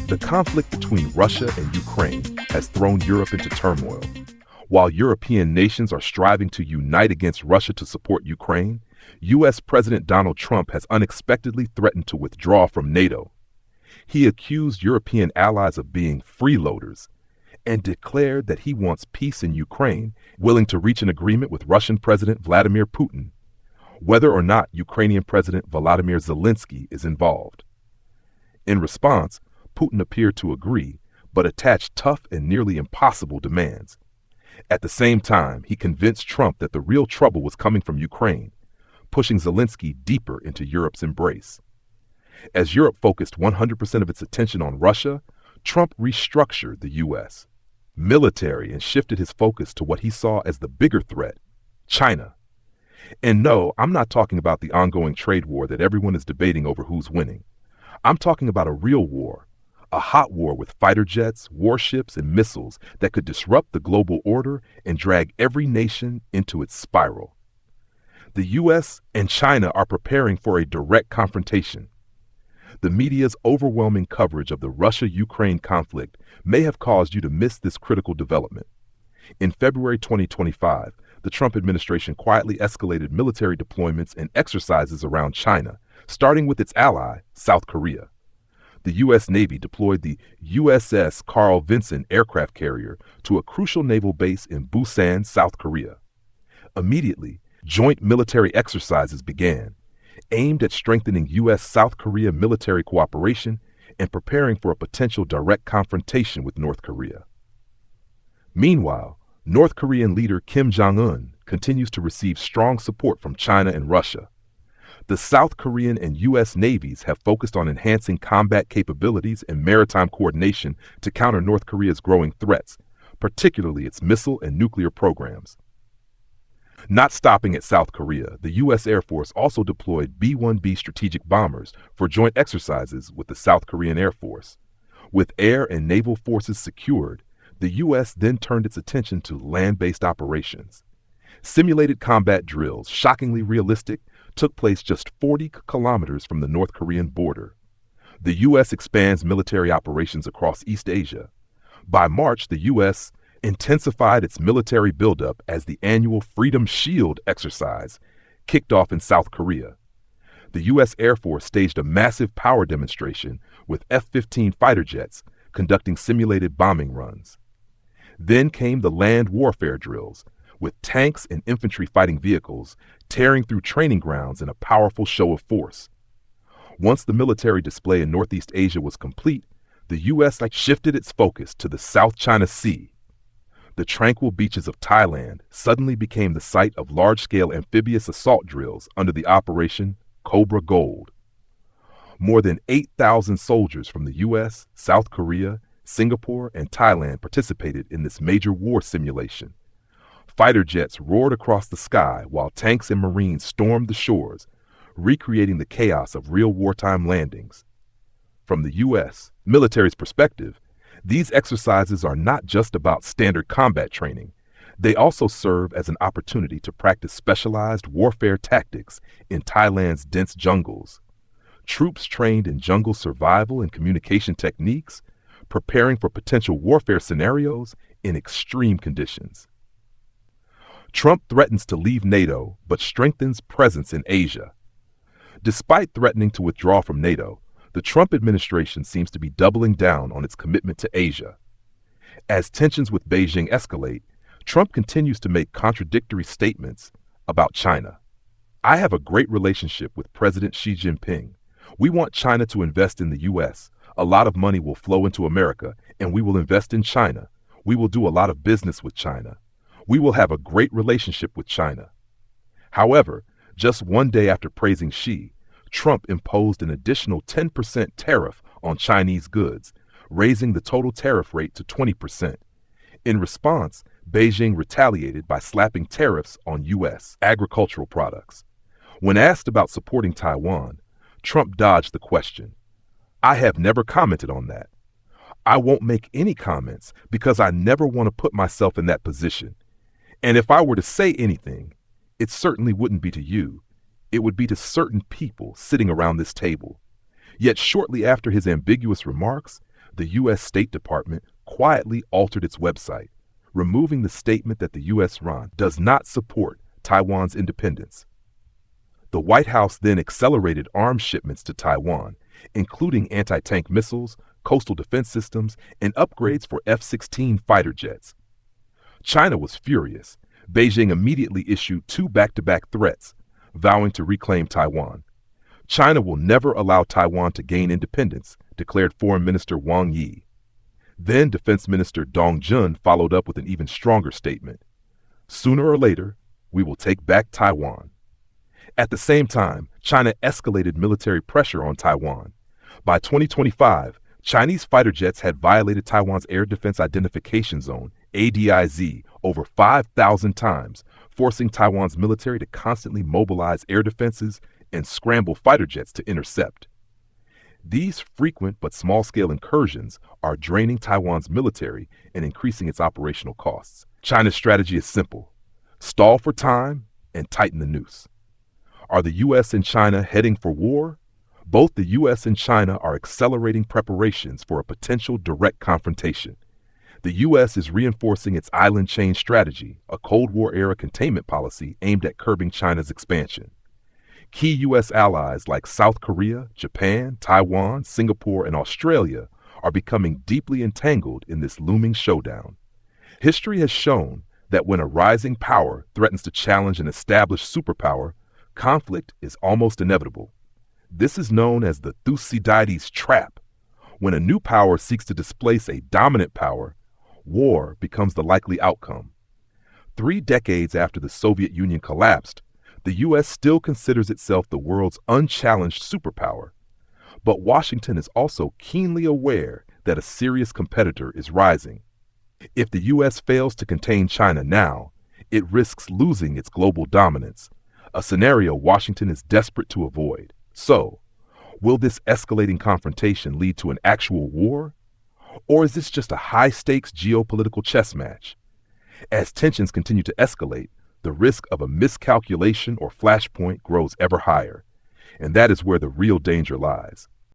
The conflict between Russia and Ukraine has thrown Europe into turmoil. While European nations are striving to unite against Russia to support Ukraine, U.S. President Donald Trump has unexpectedly threatened to withdraw from NATO. He accused European allies of being freeloaders and declared that he wants peace in Ukraine, willing to reach an agreement with Russian President Vladimir Putin, whether or not Ukrainian President Volodymyr Zelensky is involved. In response, Putin appeared to agree, but attached tough and nearly impossible demands. At the same time, he convinced Trump that the real trouble was coming from Ukraine, pushing Zelensky deeper into Europe's embrace. As Europe focused 100% of its attention on Russia, Trump restructured the U.S. military and shifted his focus to what he saw as the bigger threat, China. And no, I'm not talking about the ongoing trade war that everyone is debating over who's winning. I'm talking about a real war, a hot war with fighter jets, warships, and missiles that could disrupt the global order and drag every nation into its spiral. The U.S. and China are preparing for a direct confrontation. The media's overwhelming coverage of the Russia-Ukraine conflict may have caused you to miss this critical development. In February 2025, the Trump administration quietly escalated military deployments and exercises around China, starting with its ally, South Korea. The U.S. Navy deployed the USS Carl Vinson aircraft carrier to a crucial naval base in Busan, South Korea. Immediately, joint military exercises began, aimed at strengthening U.S.-South Korea military cooperation and preparing for a potential direct confrontation with North Korea. Meanwhile, North Korean leader Kim Jong-un continues to receive strong support from China and Russia. The South Korean and U.S. navies have focused on enhancing combat capabilities and maritime coordination to counter North Korea's growing threats, particularly its missile and nuclear programs. Not stopping at South Korea, the U.S. Air Force also deployed B-1B strategic bombers for joint exercises with the South Korean Air Force. With air and naval forces secured, the U.S. then turned its attention to land-based operations. Simulated combat drills, shockingly realistic, took place just 40 kilometers from the North Korean border. The U.S. expands military operations across East Asia. By March, the U.S. intensified its military buildup as the annual Freedom Shield exercise kicked off in South Korea. The U.S. Air Force staged a massive power demonstration with F-15 fighter jets conducting simulated bombing runs. Then came the land warfare drills, with tanks and infantry fighting vehicles tearing through training grounds in a powerful show of force. Once the military display in Northeast Asia was complete, the U.S. shifted its focus to the South China Sea. The tranquil beaches of Thailand suddenly became the site of large-scale amphibious assault drills under the Operation Cobra Gold. More than 8,000 soldiers from the U.S., South Korea, Singapore, and Thailand participated in this major war simulation. Fighter jets roared across the sky while tanks and Marines stormed the shores, recreating the chaos of real wartime landings. From the U.S. military's perspective, these exercises are not just about standard combat training. They also serve as an opportunity to practice specialized warfare tactics in Thailand's dense jungles. Troops trained in jungle survival and communication techniques, preparing for potential warfare scenarios in extreme conditions. Trump threatens to leave NATO but strengthens presence in Asia. Despite threatening to withdraw from NATO, the Trump administration seems to be doubling down on its commitment to Asia. As tensions with Beijing escalate, Trump continues to make contradictory statements about China. I have a great relationship with President Xi Jinping. We want China to invest in the U.S. A lot of money will flow into America, and we will invest in China. We will do a lot of business with China. We will have a great relationship with China. However, just one day after praising Xi, Trump imposed an additional 10% tariff on Chinese goods, raising the total tariff rate to 20%. In response, Beijing retaliated by slapping tariffs on U.S. agricultural products. When asked about supporting Taiwan, Trump dodged the question. I have never commented on that. I won't make any comments because I never want to put myself in that position. And if I were to say anything, it certainly wouldn't be to you. It would be to certain people sitting around this table. Yet shortly after his ambiguous remarks, the U.S. State Department quietly altered its website, removing the statement that the U.S. does not support Taiwan's independence. The White House then accelerated arms shipments to Taiwan, including anti-tank missiles, coastal defense systems, and upgrades for F-16 fighter jets. China was furious. Beijing immediately issued 2 back-to-back threats, vowing to reclaim Taiwan. China will never allow Taiwan to gain independence, declared Foreign Minister Wang Yi. Then Defense Minister Dong Jun followed up with an even stronger statement. Sooner or later, we will take back Taiwan. At the same time, China escalated military pressure on Taiwan. By 2025, Chinese fighter jets had violated Taiwan's Air Defense Identification Zone, ADIZ, over 5,000 times, forcing Taiwan's military to constantly mobilize air defenses and scramble fighter jets to intercept. These frequent but small-scale incursions are draining Taiwan's military and increasing its operational costs. China's strategy is simple: stall for time and tighten the noose. Are the U.S. and China heading for war? Both the U.S. and China are accelerating preparations for a potential direct confrontation. The U.S. is reinforcing its island chain strategy, a Cold War-era containment policy aimed at curbing China's expansion. Key U.S. allies like South Korea, Japan, Taiwan, Singapore, and Australia are becoming deeply entangled in this looming showdown. History has shown that when a rising power threatens to challenge an established superpower, conflict is almost inevitable. This is known as the Thucydides trap. When a new power seeks to displace a dominant power, war becomes the likely outcome. 3 decades after the Soviet Union collapsed, the U.S. still considers itself the world's unchallenged superpower. But Washington is also keenly aware that a serious competitor is rising. If the U.S. fails to contain China now, it risks losing its global dominance, a scenario Washington is desperate to avoid. So, will this escalating confrontation lead to an actual war? Or is this just a high-stakes geopolitical chess match? As tensions continue to escalate, the risk of a miscalculation or flashpoint grows ever higher, and that is where the real danger lies.